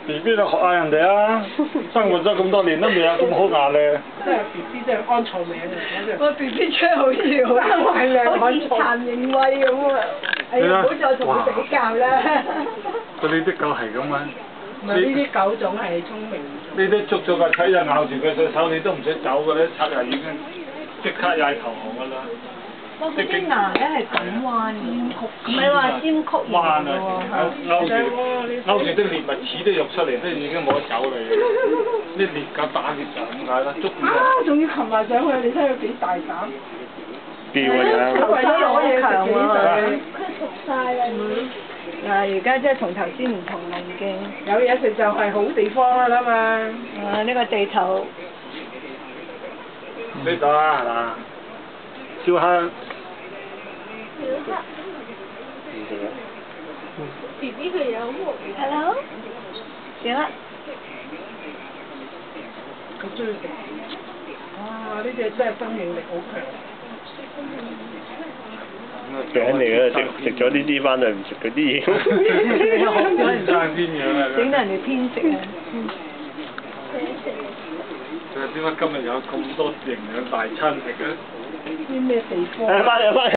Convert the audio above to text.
BB 就學下人哋啊，生活咗咁多年都未有咁好牙咧。即係 BB 即係安錯名啊！我 BB 真係好笑，好似殘形威咁啊！哎呀，唔好再同佢比較啦。佢呢啲狗係咁啊！唔係呢啲狗種係聰明。呢啲捉咗個賊人咬住佢隻手，你都唔使走嘅咧，賊人已經即刻嗌投降㗎啦。哇！佢啲牙咧係咁彎嘅，唔係話尖曲形彎啊！喎。勾住啲獵物齒啲肉出嚟，都已經冇得走啦！啲獵狗打獵就咁解啦，捉住啊！仲要擒埋上去，你睇佢幾大膽！彪啊！為咗攞嘢食幾大。佢熟晒啦。嗱，而家即係同頭先唔同啦，已經。有嘢食就係好地方啦嘛。啊！呢個地頭。呢度啊嗱，燒香。BB 佢有喎。Hello。行啦。咁中意食。哇！呢隻真係生命力好強。餅嚟嘅，食咗呢啲翻去唔食嗰啲嘢。整到人哋偏食啊！點解今日有咁多營養大餐食嘅？啲咩地方？翻嚟翻嚟。